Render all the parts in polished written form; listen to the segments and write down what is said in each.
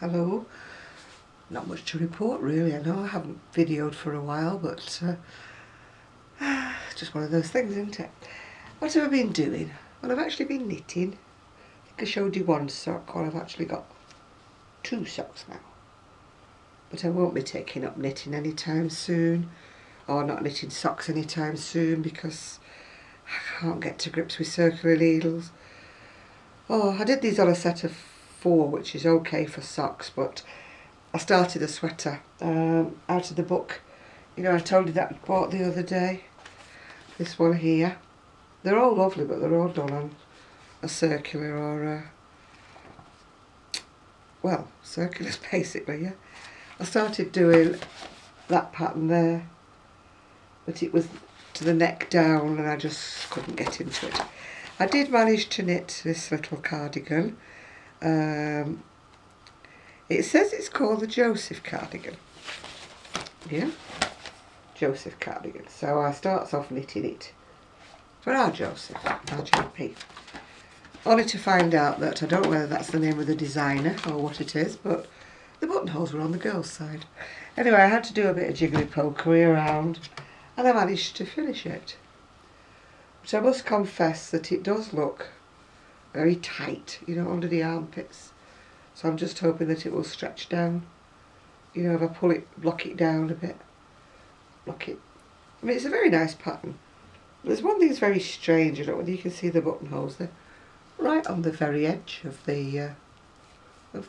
Hello. Not much to report really. I know I haven't videoed for a while, but just one of those things, isn't it? What have I been doing? Well, I've actually been knitting. I think I showed you one sock. Well, I've actually got 2 socks now. But I won't be taking up knitting anytime soon, or not knitting socks anytime soon, because I can't get to grips with circular needles. Oh, I did these on a set of 4, which is okay for socks, but I started a sweater out of the book. You know, I told you that I bought the other day. This one here. They're all lovely, but they're all done on a circular or a, well, circulars basically, yeah. I started doing that pattern there, but it was to the neck down and I just couldn't get into it. I did manage to knit this little cardigan. It says it's called the Joseph cardigan. Yeah, Joseph cardigan. So I starts off knitting it for our Joseph, our JP. Only to find out that I don't know whether that's the name of the designer or what it is, but the buttonholes were on the girls' side. Anyway, I had to do a bit of jiggly-pokery around and I managed to finish it. But I must confess that it does look very tight, you know, under the armpits. So I'm just hoping that it will stretch down. You know, if I pull it, block it down a bit. Block it. I mean, it's a very nice pattern. There's one thing that's very strange, I don't know whether you can see the buttonholes. They're right on the very edge of the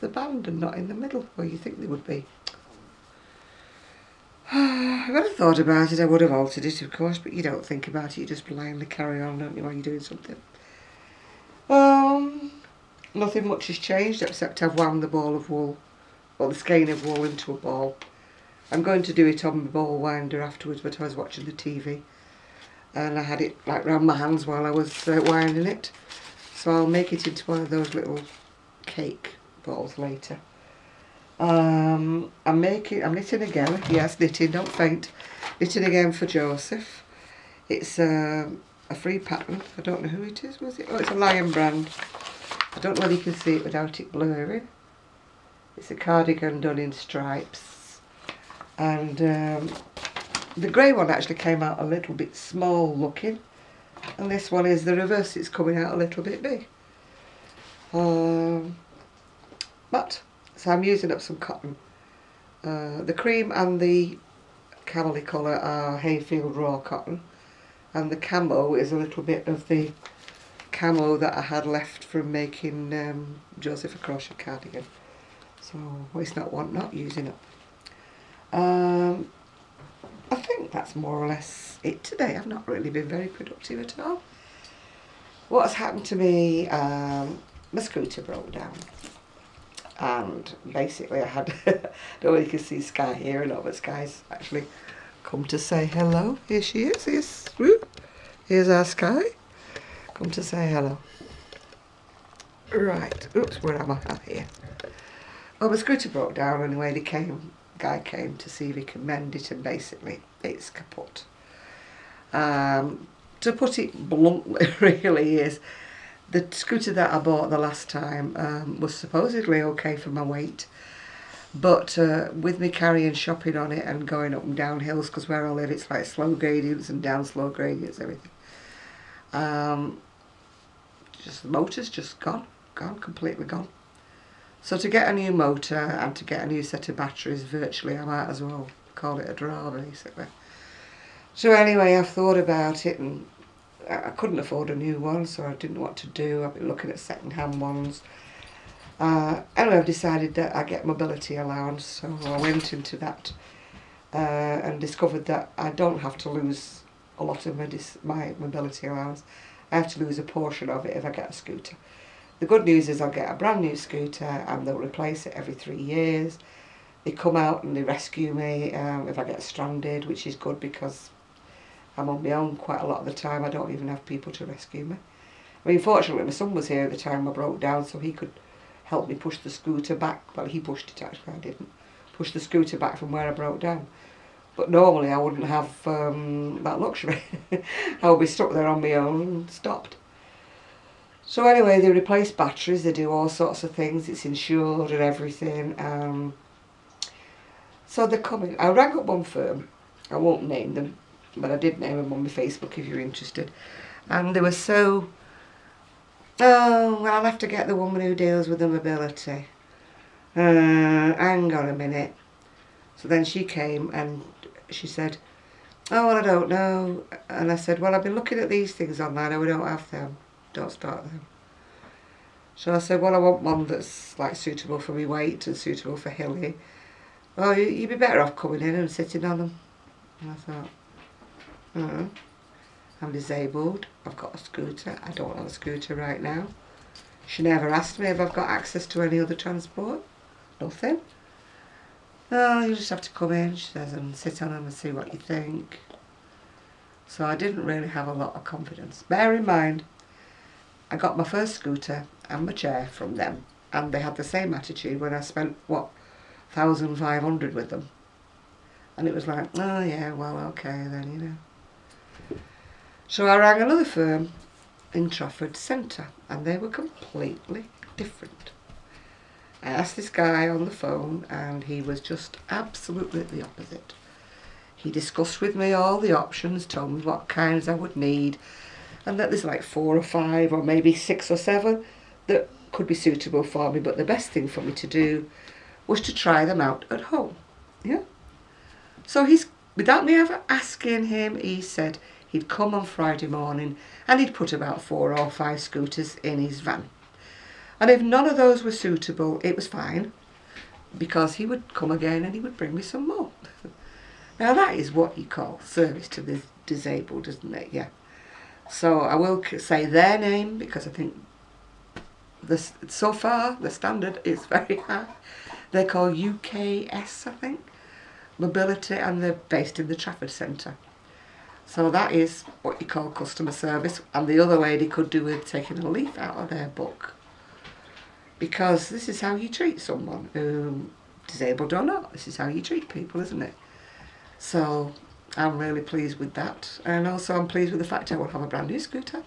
band and not in the middle where you think they would be. If I'd have thought about it, I would have altered it, of course, but you don't think about it, you just blindly carry on, don't you, while you're doing something. Nothing much has changed except I've wound the ball of wool, or the skein of wool, into a ball. I'm going to do it on my ball winder afterwards, but I was watching the TV and I had it like round my hands while I was winding it. So I'll make it into one of those little cake balls later. I'm knitting again. Yes, knitting, don't faint. Knitting again for Joseph. It's a free pattern. I don't know who it is, was it? Oh, it's a Lion brand. I don't know whether you can see it without it blurring. It's a cardigan done in stripes. And the grey one actually came out a little bit small looking. And this one is the reverse, it's coming out a little bit big. So I'm using up some cotton. The cream and the camely colour are Hayfield raw cotton. And the camo is a little bit of the camo that I had left from making Joseph a crochet cardigan. So waste not, want not, using up. I think that's more or less it today. I've not really been very productive at all. What's happened to me, my scooter broke down. And basically I had, I don't know if you can see Sky here or not, but Sky's actually come to say hello. Here she is, here's our Sky. Come to say hello. Right, oops, where am I? I'm here. Well, my scooter broke down anyway. Guy came to see if he could mend it, and basically it's kaput. To put it bluntly, really is, the scooter that I bought the last time was supposedly okay for my weight, but with me carrying shopping on it and going up and down hills, because where I live it's like slow gradients and down slow gradients, everything. Just the motor's just gone, completely gone. So to get a new motor and to get a new set of batteries, virtually I might as well call it a draw, basically. So anyway, I've thought about it and I couldn't afford a new one, so I didn't know what to do. I've been looking at second-hand ones. Anyway, I've decided that I get mobility allowance, so I went into that and discovered that I don't have to lose a lot of my mobility allowance. I have to lose a portion of it if I get a scooter. The good news is I'll get a brand new scooter and they'll replace it every 3 years. They come out and they rescue me if I get stranded, which is good because I'm on my own quite a lot of the time. I don't even have people to rescue me. I mean, fortunately my son was here at the time I broke down, so he could help me push the scooter back. Well, he pushed it actually, I didn't. Push the scooter back from where I broke down. But normally I wouldn't have that luxury. I would be stuck there on my own and stopped. So anyway, they replace batteries, they do all sorts of things, it's insured and everything. So they're coming. I rang up one firm, I won't name them, but I did name them on my Facebook if you're interested. And they were so, oh, well, I'll have to get the woman who deals with the mobility. Hang on a minute. So then she came and she said, oh, well, I don't know. And I said, well, I've been looking at these things online, we don't have them. Don't start them. So I said, well, I want one that's like suitable for my weight and suitable for hilly. Oh, you'd be better off coming in and sitting on them. And I thought, I'm disabled, I've got a scooter, I don't have a scooter right now. She never asked me if I've got access to any other transport. Nothing. Oh, you just have to come in, she says, and sit on them and see what you think. So I didn't really have a lot of confidence. Bear in mind, I got my first scooter and my chair from them, and they had the same attitude when I spent, what, 1,500 with them. And it was like, oh yeah, well, okay then, you know. So I rang another firm in Trafford Centre, and they were completely different. I asked this guy on the phone, and he was just absolutely the opposite. He discussed with me all the options, told me what kinds I would need, and that there's like 4 or 5 or maybe 6 or 7 that could be suitable for me, but the best thing for me to do was to try them out at home. Yeah. So he's, without me ever asking him, he said he'd come on Friday morning and he'd put about 4 or 5 scooters in his van. And if none of those were suitable, it was fine, because he would come again and he would bring me some more. Now that is what you call service to the disabled, isn't it? Yeah. So I will say their name, because I think this, so far the standard is very high. They're called UKS, I think, Mobility, and they're based in the Trafford Centre. So that is what you call customer service, and the other lady could do with taking a leaf out of their book, because this is how you treat someone, disabled or not. This is how you treat people, isn't it? So I'm really pleased with that, and also I'm pleased with the fact I will have a brand new scooter, and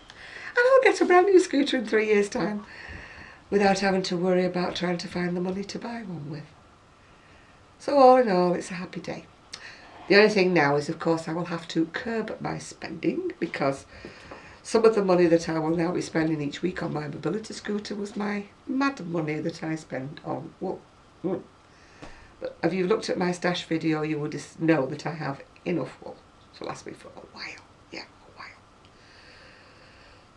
I'll get a brand new scooter in 3 years' time without having to worry about trying to find the money to buy one with. So all in all, it's a happy day. The only thing now is, of course, I will have to curb my spending, because some of the money that I will now be spending each week on my mobility scooter was my mad money that I spend on wool. But if you've looked at my stash video, you will just know that I have enough wool to last me for a while. Yeah, a while.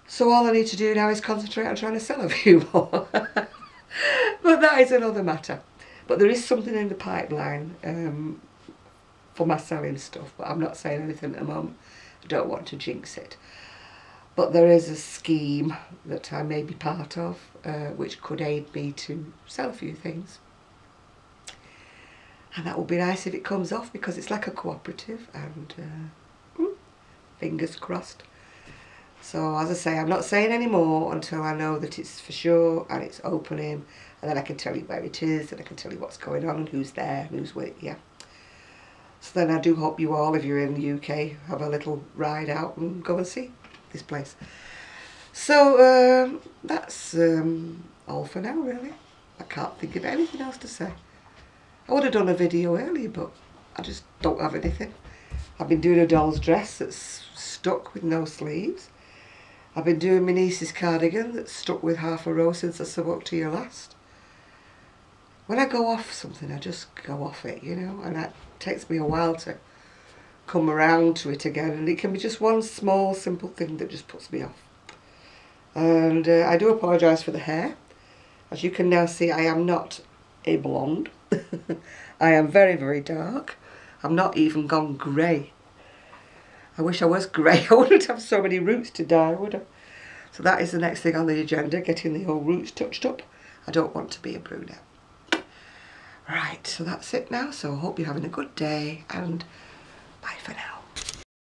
So all I need to do now is concentrate on trying to sell a few more. But that is another matter. But there is something in the pipeline for my selling stuff, but I'm not saying anything at the moment. I don't want to jinx it. But there is a scheme that I may be part of, which could aid me to sell a few things. And that would be nice if it comes off, because it's like a cooperative, and fingers crossed. So as I say, I'm not saying any more until I know that it's for sure and it's opening, and then I can tell you where it is, and I can tell you what's going on and who's there, who's with, yeah. So then I do hope you all, if you're in the UK, have a little ride out and go and see this place. So that's all for now, really. I can't think of anything else to say. I would have done a video earlier, but I just don't have anything. I've been doing a doll's dress that's stuck with no sleeves. I've been doing my niece's cardigan that's stuck with half a row since I spoke to you last. When I go off something, I just go off it, you know, and it takes me a while to come around to it again, and it can be just one small, simple thing that just puts me off. And I do apologise for the hair. As you can now see, I am not a blonde. I am very, very dark. I'm not even gone grey. I wish I was grey. I wouldn't have so many roots to dye, would I? So that is the next thing on the agenda, getting the whole roots touched up. I don't want to be a brunette. Right, so that's it now. So I hope you're having a good day, and bye for now.